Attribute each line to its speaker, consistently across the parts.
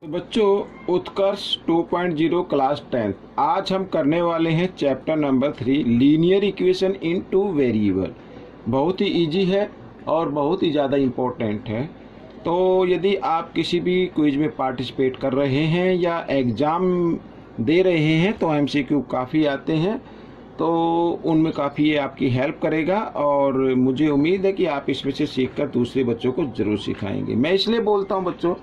Speaker 1: तो बच्चों उत्कर्ष 2.0 क्लास 10 आज हम करने वाले हैं chapter number 3 linear equation in two variable. बहुत ही इजी है और बहुत ही ज़्यादा इम्पोर्टेंट है। तो यदि आप किसी भी क्विज में पार्टिसिपेट कर रहे हैं या एग्ज़ाम दे रहे हैं तो एमसीक्यू काफ़ी आते हैं, तो उनमें काफ़ी ये आपकी हेल्प करेगा और मुझे उम्मीद है कि आप इसमें से सीखकर दूसरे बच्चों को ज़रूर सिखाएंगे। मैं इसलिए बोलता हूँ बच्चों,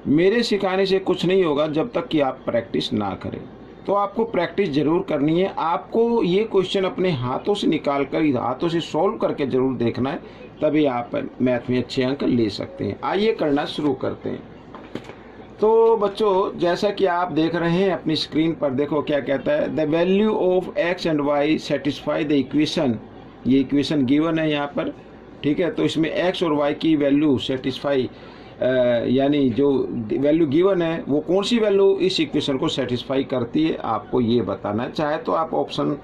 Speaker 1: मेरे सिखाने से कुछ नहीं होगा जब तक कि आप प्रैक्टिस ना करें। तो आपको प्रैक्टिस ज़रूर करनी है। आपको ये क्वेश्चन अपने हाथों से निकाल कर हाथों से सॉल्व करके ज़रूर देखना है, तभी आप मैथ में अच्छे अंक ले सकते हैं। आइए करना शुरू करते हैं। तो बच्चों जैसा कि आप देख रहे हैं अपनी स्क्रीन पर, देखो क्या कहता है, the value of X and Y satisfy the equation. ये इक्वेशन गिवन है यहाँ पर, ठीक है। तो इसमें एक्स और वाई की वैल्यू सेटिस्फाई यानी जो वैल्यू गिवन है वो कौन सी वैल्यू इस इक्वेशन को सेटिस्फाई करती है, आपको ये बताना है। चाहे तो आप ऑप्शन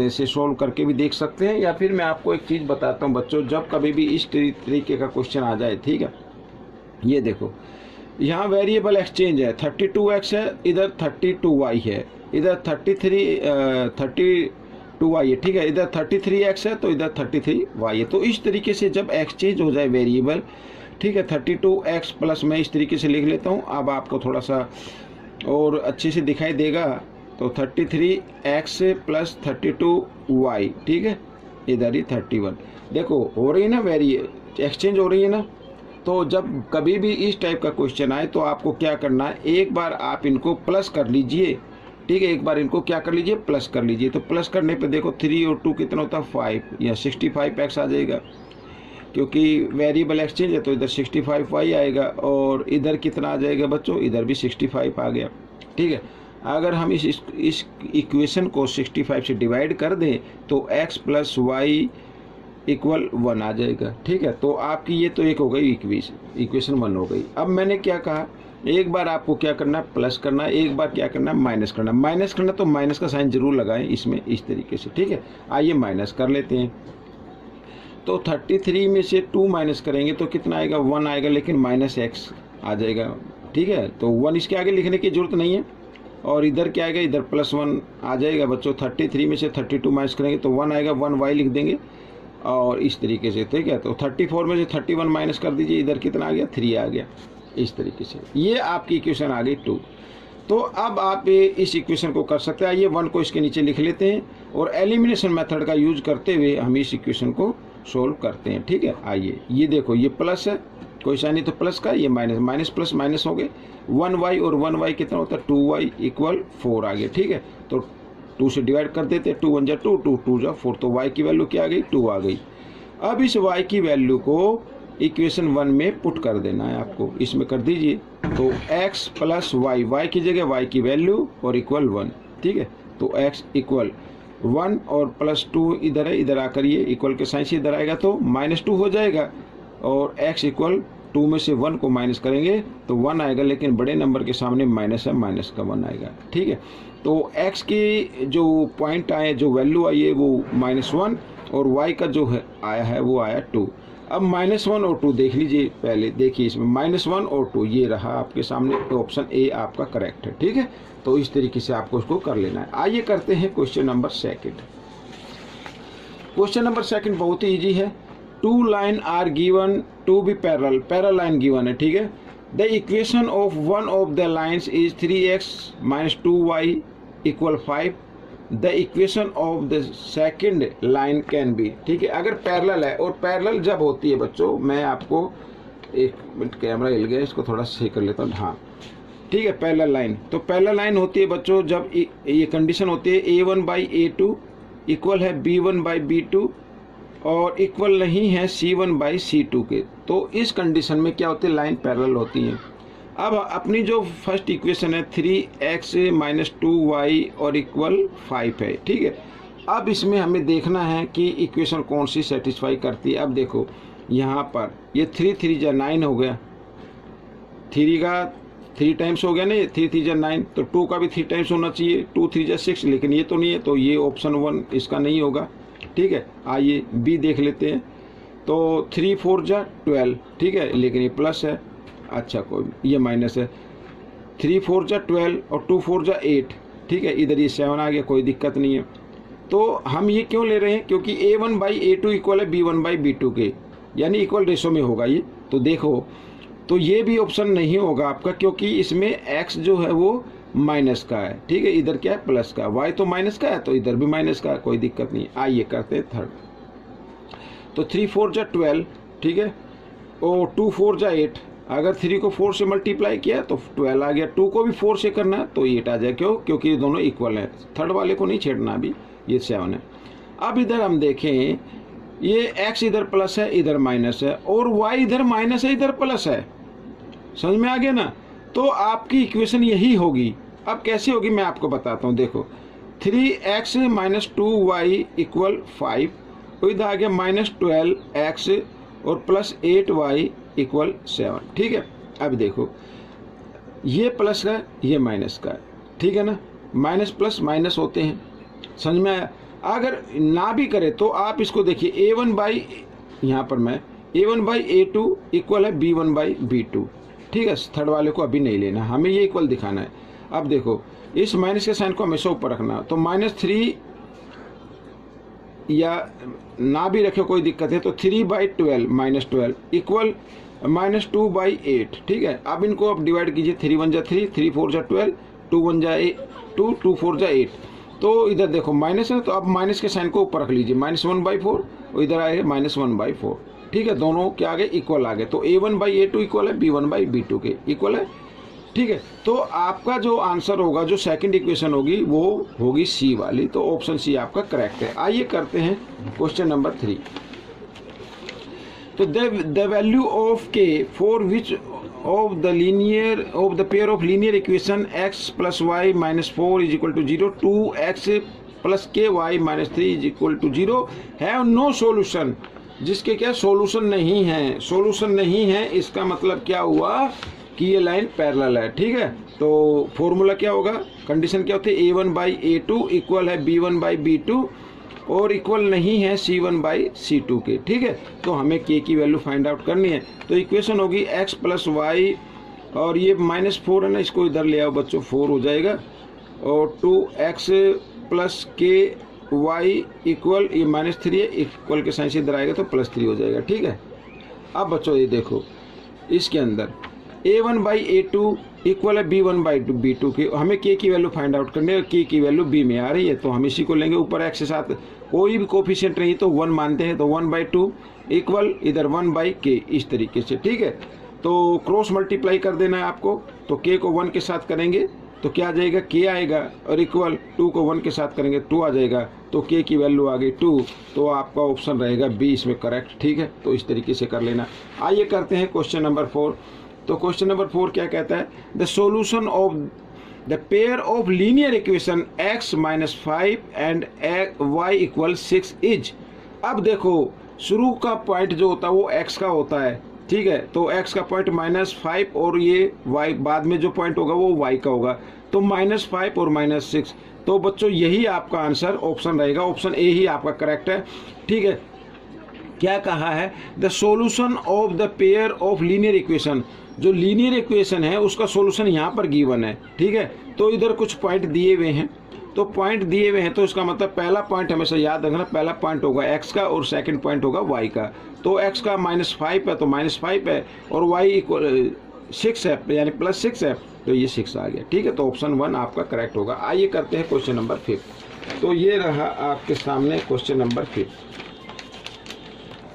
Speaker 1: से सोल्व करके भी देख सकते हैं, या फिर मैं आपको एक चीज़ बताता हूँ बच्चों, जब कभी भी इस तरीके का क्वेश्चन आ जाए, ठीक है। ये देखो यहाँ वेरिएबल एक्सचेंज है, 32x है, इधर 32y है, इधर 32y है, ठीक है। इधर 33x है तो इधर 33y है। तो इस तरीके से जब एक्सचेंज हो जाए वेरिएबल, ठीक है, 32x प्लस, मैं इस तरीके से लिख लेता हूँ, अब आपको थोड़ा सा और अच्छे से दिखाई देगा। तो 33x प्लस 32y, ठीक है, इधर ही 31। देखो हो रही है ना, एक्सचेंज हो रही है ना। तो जब कभी भी इस टाइप का क्वेश्चन आए तो आपको क्या करना है, एक बार आप इनको प्लस कर लीजिए, ठीक है। एक बार इनको क्या कर लीजिए, प्लस कर लीजिए। तो प्लस करने पे देखो 3 और 2 कितना होता है, 5 या 65x आ जाएगा, क्योंकि वेरिएबल एक्सचेंज है। तो इधर 65y आएगा और इधर कितना आ जाएगा बच्चों, इधर भी 65 आ गया, ठीक है। अगर हम इस इक्वेशन को 65 से डिवाइड कर दें तो x प्लस वाई इक्वल 1 आ जाएगा, ठीक है। तो आपकी ये तो एक हो गई इक्वेशन 1 हो गई। अब मैंने क्या कहा, एक बार आपको क्या करना है, प्लस करना है, एक बार क्या करना है, माइनस करना है। माइनस करना तो माइनस का साइन जरूर लगाएं इसमें, इस तरीके से, ठीक है। आइए माइनस कर लेते हैं। तो 33 में से 2 माइनस करेंगे तो कितना आएगा, 1 आएगा, लेकिन माइनस एक्स आ जाएगा, ठीक है। तो 1 इसके आगे लिखने की जरूरत नहीं है। और इधर क्या आएगा, इधर प्लस 1 आ जाएगा बच्चों। 33 में से 32 माइनस करेंगे तो 1 आएगा, 1y लिख देंगे और इस तरीके से, ठीक है। तो 34 में से 31 माइनस कर दीजिए, इधर कितना आ गया, 3 आ गया, इस तरीके से। ये आपकी इक्वेशन आ गई 2। तो अब आप इस इक्वेशन को कर सकते हैं। आइए 1 को इसके नीचे लिख लेते हैं और एलिमिनेशन मेथड का यूज करते हुए हम इस इक्वेशन को सोल्व करते हैं, ठीक है। आइए ये देखो, ये प्लस है, कोई साइन नहीं तो प्लस का, ये माइनस, माइनस प्लस माइनस हो गए। 1y और 1y कितना होता है, 2y इक्वल 4 आ गया, ठीक है। तो 2 से डिवाइड कर देते हैं, 2 1 जा 2, 2 2 जा 4, तो y की वैल्यू क्या आ गई, 2 आ गई। अब इस y की वैल्यू को इक्वेशन 1 में पुट कर देना है आपको, इसमें कर दीजिए। तो x प्लस वाई, वाई की जगह y की वैल्यू और इक्वल 1, ठीक है। तो x इक्वल 1 और प्लस 2 इधर है, इधर आकर ये इक्वल के साइन से इधर आएगा तो -2 हो जाएगा। और x इक्वल 2 में से 1 को माइनस करेंगे तो 1 आएगा, लेकिन बड़े नंबर के सामने माइनस है, माइनस का 1 आएगा, ठीक है। तो x की जो पॉइंट आए, जो वैल्यू आई है वो -1 और y का जो है आया है वो आया 2। अब -1 और 2 देख लीजिए, पहले देखिए इसमें -1 और 2 ये रहा आपके सामने, ऑप्शन ए आपका करेक्ट है, ठीक है। तो इस तरीके से आपको इसको कर लेना है। आइए करते हैं क्वेश्चन नंबर 2। क्वेश्चन नंबर 2 बहुत ही ईजी है। 2 line are given to be parallel line given है, ठीक है। The equation of one of the lines is 3x - 2y equal 5। The equation of the second line can be, ठीक है। अगर parallel है, और पैरेलल जब होती है बच्चों, मैं आपको एक मिनट, कैमरा हिल गया, इसको थोड़ा सही कर लेता हूँ, हाँ, ठीक है। पैरेलल लाइन, तो पैरेलल लाइन होती है बच्चों जब ये कंडीशन होती है a1/a2 इक्वल है b1/b2 और इक्वल नहीं है c1/c2 के। तो इस कंडीशन में क्या होती है, लाइन पैरेलल होती है। अब अपनी जो फर्स्ट इक्वेशन है 3x - 2y और इक्वल 5 है, ठीक है। अब इसमें हमें देखना है कि इक्वेशन कौन सी सेटिस्फाई करती है। अब देखो यहाँ पर ये 3 3 जा 9 हो गया, 3 का 3 टाइम्स हो गया, नहीं 3 3 जा 9, तो 2 का भी 3 टाइम्स होना चाहिए, 2 3 जा 6, लेकिन ये तो नहीं है, तो ये ऑप्शन 1 इसका नहीं होगा, ठीक है। आइए बी देख लेते हैं। तो 3 4 जा 12, ठीक है, लेकिन ये प्लस है, अच्छा कोई, ये माइनस है। 3 4 जा 12 और 2 4 जा 8, ठीक है। इधर ये 7 आ गया, कोई दिक्कत नहीं है। तो हम ये क्यों ले रहे हैं, क्योंकि A1/A2 इक्वल है B1/B2 के, यानी इक्वल रेशो में होगा ये। तो देखो, तो ये भी ऑप्शन नहीं होगा आपका, क्योंकि इसमें x जो है वो माइनस का है, ठीक है। इधर क्या है, प्लस का, y तो माइनस का है तो इधर भी माइनस का है, कोई दिक्कत नहीं। आइए करते हैं थर्ड। तो 3 4 जा 12, ठीक है, और 2 4 जा 8। अगर 3 को 4 से मल्टीप्लाई किया तो 12 आ गया, 2 को भी 4 से करना है तो 8 आ जाए। क्यों, क्योंकि ये दोनों इक्वल हैं। थर्ड वाले को नहीं छेड़ना अभी, ये 7 है। अब इधर हम देखें, ये x इधर प्लस है, इधर माइनस है, और y इधर माइनस है, इधर प्लस है। समझ में आ गया ना। तो आपकी इक्वेशन यही होगी। अब कैसे होगी मैं आपको बताता हूँ। देखो, 3x - 2y इक्वल 5, तो इधर आ गया -12x और +8y इक्वल 7, ठीक है। अब देखो, ये प्लस का ये माइनस का है, ठीक है ना। माइनस प्लस माइनस होते हैं, समझ में आया। अगर ना भी करे तो आप इसको देखिए, A1/ यहाँ पर मैं A1/A2 इक्वल है B1/B2, ठीक है। थर्ड वाले को अभी नहीं लेना, हमें ये इक्वल दिखाना है। अब देखो, इस माइनस के साइन को हमेशा ऊपर रखना, तो -3 या ना भी रखे कोई दिक्कत है, तो 3/12 -12 इक्वल -2/8, ठीक है। अब इनको आप डिवाइड कीजिए, 3 1 जा 3, 3 4 जा 12, 2 1 जा 2, 2 4 जा 8। तो इधर देखो माइनस है, तो अब माइनस के साइन को ऊपर रख लीजिए, -1/4, और इधर आए -1/4, ठीक है। दोनों क्या आ गए, इक्वल आ गए। तो A1/A2 इक्वल है B1/B2 के, इक्वल है, ठीक है। तो आपका जो आंसर होगा, जो सेकंड इक्वेशन होगी, वो होगी सी वाली। तो ऑप्शन सी आपका करेक्ट है। आइए करते हैं क्वेश्चन नंबर 3। तो the value of k for which of the pair of linear equation x + y - 4 = 0, 2x + ky - 3 = 0 have no solution, जिसके क्या सोल्यूशन नहीं है। सोल्यूशन नहीं है इसका मतलब क्या हुआ कि ये लाइन पैरेलल है, ठीक है। तो फॉर्मूला क्या होगा, कंडीशन क्या होती है, A1/A2 इक्वल है B1/B2 और इक्वल नहीं है C1/C2 के, ठीक है। तो हमें k की वैल्यू फाइंड आउट करनी है। तो इक्वेशन होगी x + y, और ये -4 है ना, इसको इधर ले आओ बच्चों, 4 हो जाएगा, और 2x + ky इक्वल, ये -3 है, इक्वल के साइन से इधर आएगा तो +3 हो जाएगा, ठीक है। अब बच्चों ये देखो, इसके अंदर A1/A2 इक्वल है B1/B2 के, हमें k की वैल्यू फाइंड आउट करनी है, और k की वैल्यू b में आ रही है, तो हम इसी को लेंगे। ऊपर x के साथ कोई भी कोफिशिएंट नहीं तो 1 मानते हैं, तो 1/2 इक्वल इधर 1/k, इस तरीके से, ठीक है। तो क्रॉस मल्टीप्लाई कर देना है आपको। तो k को 1 के साथ करेंगे तो क्या आ जाएगा, k आएगा, और इक्वल 2 को 1 के साथ करेंगे 2 आ जाएगा, तो k की वैल्यू आ गई 2। तो आपका ऑप्शन रहेगा बी इसमें करेक्ट, ठीक है। तो इस तरीके से कर लेना। आइए करते हैं क्वेश्चन नंबर 4। तो क्वेश्चन नंबर 4 क्या कहता है, the solution of the pair of linear equation x - 5 and y = 6 is. अब देखो, शुरू का पॉइंट जो होता है वो x का होता है, ठीक है। तो x का पॉइंट -5 और ये y, बाद में जो पॉइंट होगा वो y का होगा, तो -5 और -6। तो बच्चों यही आपका आंसर ऑप्शन रहेगा, ऑप्शन ए ही आपका करेक्ट है, ठीक है। क्या कहा है, the solution of the pair of linear equation, जो लीनियर इक्वेशन है उसका सॉल्यूशन यहाँ पर गिवन है, ठीक है। तो इधर कुछ पॉइंट दिए हुए हैं, तो पॉइंट दिए हुए हैं, तो इसका मतलब पहला पॉइंट हमेशा याद रखना, पहला पॉइंट होगा x का और सेकंड पॉइंट होगा y का। तो x का -5 है तो -5 है, और y इक्वल 6 है, यानी +6 है, तो ये 6 आ गया, ठीक है। तो ऑप्शन 1 आपका करेक्ट होगा। आइए करते हैं क्वेश्चन नंबर 5। तो ये रहा आपके सामने क्वेश्चन नंबर 5,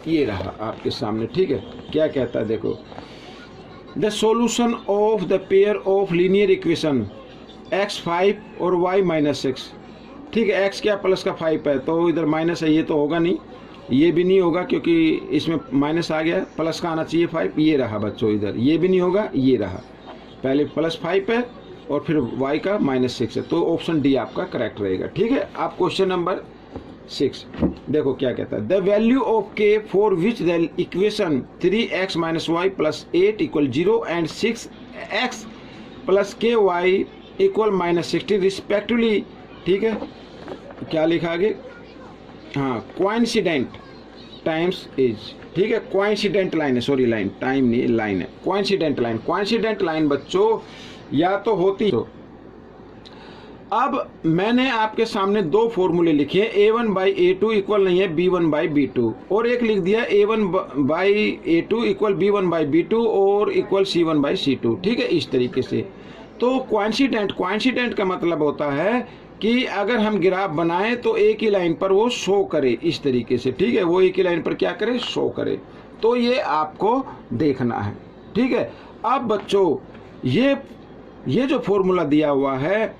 Speaker 1: ये रहा आपके सामने, ठीक है। क्या कहता है, देखो, the solution of the pair of linear equation x 5 और y -6, ठीक है। x क्या, प्लस का 5 है, तो इधर माइनस है, ये तो होगा नहीं, ये भी नहीं होगा क्योंकि इसमें माइनस आ गया, प्लस का आना चाहिए 5, ये रहा बच्चों, इधर ये भी नहीं होगा, ये रहा, पहले +5 है और फिर y का -6 है, तो ऑप्शन डी आपका करेक्ट रहेगा, ठीक है। आप क्वेश्चन नंबर 6 देखो क्या कहता है, the value of k for which the equation 3x - y + 8 = 0 and 6x + ky = -16 respectively, ठीक है। क्या लिखा आगे, हाँ, कोइंसिडेंट टाइम्स इज, ठीक है। कोइंसिडेंट लाइन है, सॉरी लाइन, टाइम नहीं लाइन है, कोइंसिडेंट लाइन। कोइंसिडेंट लाइन बच्चों या तो होती। तो अब मैंने आपके सामने दो फॉर्मूले लिखे हैं, a1/a2 इक्वल नहीं है b1/b2, और एक लिख दिया a1/a2 इक्वल b1/b2 और इक्वल c1/c2। ठीक है, इस तरीके से। तो कोइंसिडेंट का मतलब होता है कि अगर हम ग्राफ बनाएं तो एक ही लाइन पर वो शो करे, इस तरीके से। ठीक है, वो एक ही लाइन पर क्या करे, शो करे। तो ये आपको देखना है। ठीक है, अब बच्चों ये जो फॉर्मूला दिया हुआ है,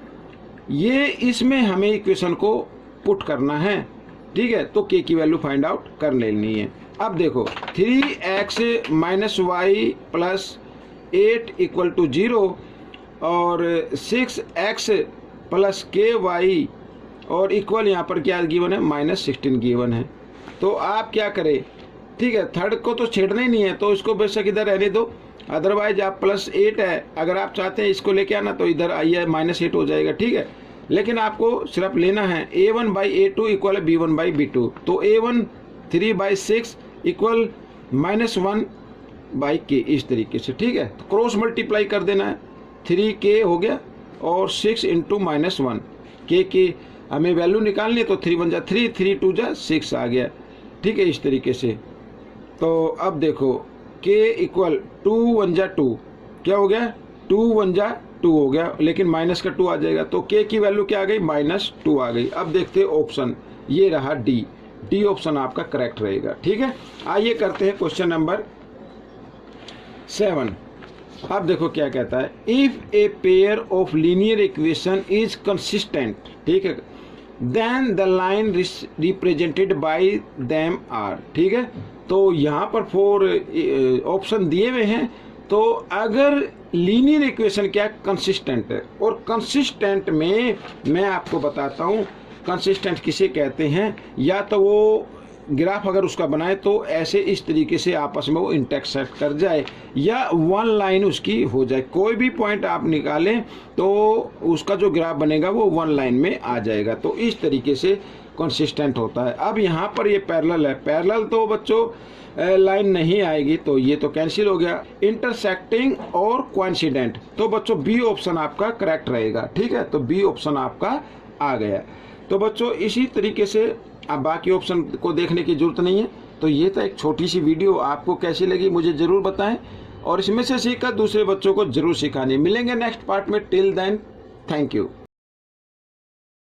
Speaker 1: ये इसमें हमें इक्वेशन को पुट करना है। ठीक है, तो k की वैल्यू फाइंड आउट कर लेनी है। अब देखो 3x - y plus 8 equal to 0 और 6x प्लस ky और इक्वल यहाँ पर क्या गिवन है, -16 गिवन है। तो आप क्या करें, ठीक है, थर्ड को तो छेड़ना ही नहीं है, तो इसको बेशक इधर रहने दो, अदरवाइज आप +8 है, अगर आप चाहते हैं इसको लेके आना तो इधर आइए -8 हो जाएगा। ठीक है, लेकिन आपको सिर्फ लेना है a1/a2 इक्वल b1/b2। तो a1 3/6 इक्वल -1/k, इस तरीके से। ठीक है, तो क्रॉस मल्टीप्लाई कर देना है, 3k हो गया और 6 × -1 k की हमें वैल्यू निकालनी है, तो 3 1 जा 3, 3 2 जा 6 आ गया। ठीक है, इस तरीके से। तो अब देखो k इक्वल 2 1 जा 2, क्या हो गया, 2 1 जा 2 हो गया, लेकिन माइनस का 2 आ जाएगा, तो k की वैल्यू क्या आ गई, -2 आ गई। अब देखते हैं ऑप्शन, ये रहा डी ऑप्शन आपका करेक्ट रहेगा। ठीक है, आइए करते हैं क्वेश्चन नंबर 7। अब देखो क्या कहता है, if a pair of linear equation is consistent, ठीक है, then the line represented by them are. ठीक है, तो यहाँ पर 4 ऑप्शन दिए हुए हैं। तो अगर लीनियर इक्वेशन क्या कंसिस्टेंट है, और कंसिस्टेंट में मैं आपको बताता हूँ कंसिस्टेंट किसे कहते हैं। या तो वो ग्राफ अगर उसका बनाए तो ऐसे इस तरीके से आपस में वो इंटरसेक्ट कर जाए, या वन लाइन उसकी हो जाए। कोई भी पॉइंट आप निकालें तो उसका जो ग्राफ बनेगा वो वन लाइन में आ जाएगा। तो इस तरीके से कंसिस्टेंट होता है। अब यहाँ पर ये पैरेलल है, पैरेलल तो बच्चों लाइन नहीं आएगी, तो ये तो कैंसिल हो गया। इंटरसेक्टिंग और कोइंसिडेंट, तो बच्चों बी ऑप्शन आपका करेक्ट रहेगा। ठीक है, तो बी ऑप्शन आपका आ गया। तो बच्चों इसी तरीके से अब बाकी ऑप्शन को देखने की जरूरत नहीं है। तो ये था एक छोटी सी वीडियो, आपको कैसी लगी मुझे ज़रूर बताएं, और इसमें से सीखकर दूसरे बच्चों को ज़रूर सिखाने। मिलेंगे नेक्स्ट पार्ट में, टिल देन थैंक यू।